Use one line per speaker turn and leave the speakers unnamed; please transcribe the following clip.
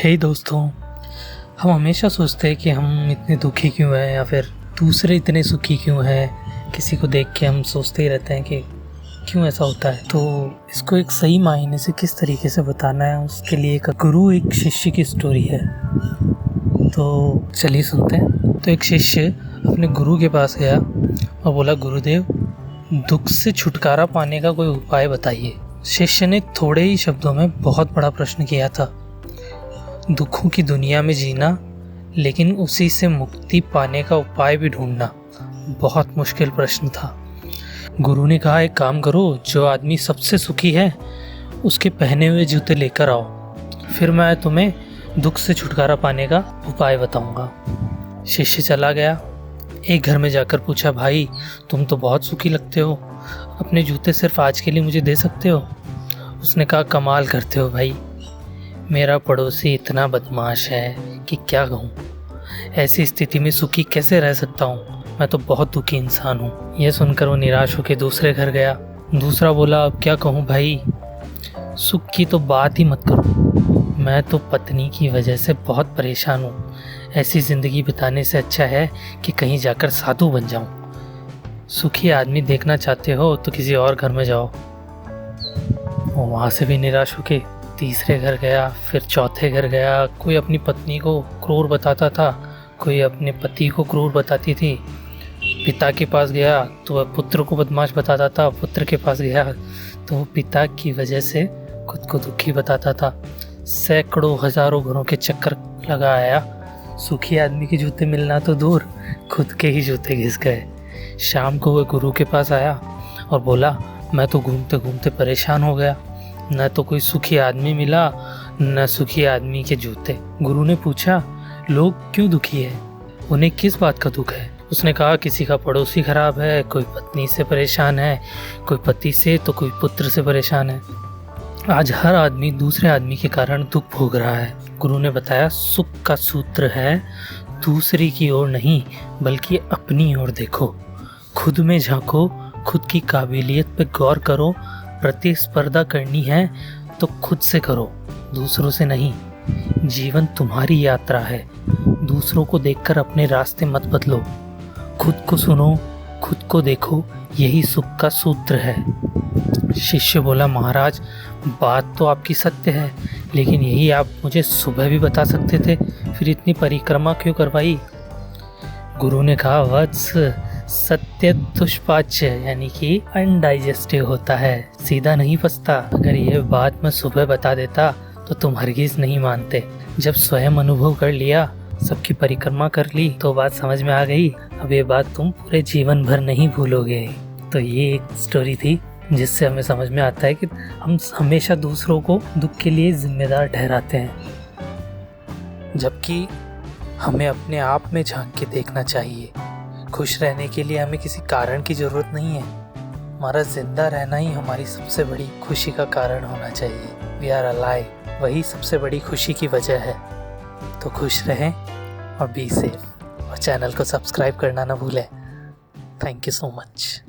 हे दोस्तों, हम हमेशा सोचते हैं कि हम इतने दुखी क्यों हैं या फिर दूसरे इतने सुखी क्यों हैं। किसी को देख के हम सोचते ही रहते हैं कि क्यों ऐसा होता है। तो इसको एक सही मायने से किस तरीके से बताना है, उसके लिए एक गुरु एक शिष्य की स्टोरी है। तो चलिए सुनते हैं। तो एक शिष्य अपने गुरु के पास गया और बोला, गुरुदेव, दुख से छुटकारा पाने का कोई उपाय बताइए। शिष्य ने थोड़े ही शब्दों में बहुत बड़ा प्रश्न किया था। दुखों की दुनिया में जीना, लेकिन उसी से मुक्ति पाने का उपाय भी ढूंढना बहुत मुश्किल प्रश्न था। गुरु ने कहा, एक काम करो, जो आदमी सबसे सुखी है उसके पहने हुए जूते लेकर आओ, फिर मैं तुम्हें दुख से छुटकारा पाने का उपाय बताऊंगा। शिष्य चला गया। एक घर में जाकर पूछा, भाई तुम तो बहुत सुखी लगते हो, अपने जूते सिर्फ आज के लिए मुझे दे सकते हो? उसने कहा, कमाल करते हो भाई, मेरा पड़ोसी इतना बदमाश है कि क्या कहूँ। ऐसी स्थिति में सुखी कैसे रह सकता हूँ, मैं तो बहुत दुखी इंसान हूँ। यह सुनकर वो निराश होकर दूसरे घर गया। दूसरा बोला, अब क्या कहूँ भाई, सुख की तो बात ही मत करो, मैं तो पत्नी की वजह से बहुत परेशान हूँ। ऐसी ज़िंदगी बिताने से अच्छा है कि कहीं जाकर साधु बन जाऊँ। सुखी आदमी देखना चाहते हो तो किसी और घर में जाओ। वो वहाँ से भी निराश होके तीसरे घर गया, फिर चौथे घर गया। कोई अपनी पत्नी को क्रूर बताता था, कोई अपने पति को क्रूर बताती थी। पिता के पास गया तो वह पुत्र को बदमाश बताता था, पुत्र के पास गया तो वो पिता की वजह से खुद को दुखी बताता था। सैकड़ों हजारों घरों के चक्कर लगा आया। सुखी आदमी के जूते मिलना तो दूर, खुद के ही जूते घिस गए। शाम को वह गुरु के पास आया और बोला, मैं तो घूमते घूमते परेशान हो गया, न तो कोई सुखी आदमी मिला न सुखी आदमी के जूते। गुरु ने पूछा, लोग क्यों दुखी है, उन्हें किस बात का दुख है? उसने कहा, किसी का पड़ोसी खराब है, कोई पत्नी से परेशान है, कोई पति से तो कोई पुत्र से परेशान है। आज हर आदमी दूसरे आदमी के कारण दुख भोग रहा है। गुरु ने बताया, सुख का सूत्र है, दूसरे की ओर नहीं बल्कि अपनी ओर देखो, खुद में झांको, खुद की काबिलियत पे गौर करो। प्रतिस्पर्धा करनी है तो खुद से करो, दूसरों से नहीं। जीवन तुम्हारी यात्रा है, दूसरों को देखकर अपने रास्ते मत बदलो। खुद को सुनो, खुद को देखो, यही सुख का सूत्र है। शिष्य बोला, महाराज बात तो आपकी सत्य है, लेकिन यही आप मुझे सुबह भी बता सकते थे, फिर इतनी परिक्रमा क्यों करवाई? गुरु ने कहा, वत्स, सत्य दुष्पाच्य यानी कि अनडाइजेस्टिव होता है, सीधा नहीं पचता। अगर यह बात मैं सुबह बता देता तो तुम हरगिज नहीं मानते। जब स्वयं अनुभव कर लिया, सबकी परिक्रमा कर ली, तो बात समझ में आ गई। अब ये बात तुम पूरे जीवन भर नहीं भूलोगे। तो ये एक स्टोरी थी जिससे हमें समझ में आता है कि हम हमेशा दूसरों को दुख के लिए जिम्मेदार ठहराते हैं, जबकि हमें अपने आप में झांक के देखना चाहिए। खुश रहने के लिए हमें किसी कारण की ज़रूरत नहीं है, हमारा जिंदा रहना ही हमारी सबसे बड़ी खुशी का कारण होना चाहिए। वी आर अलाइव, वही सबसे बड़ी खुशी की वजह है। तो खुश रहें और बी सेफ, और चैनल को सब्सक्राइब करना ना भूलें। Thank you so much.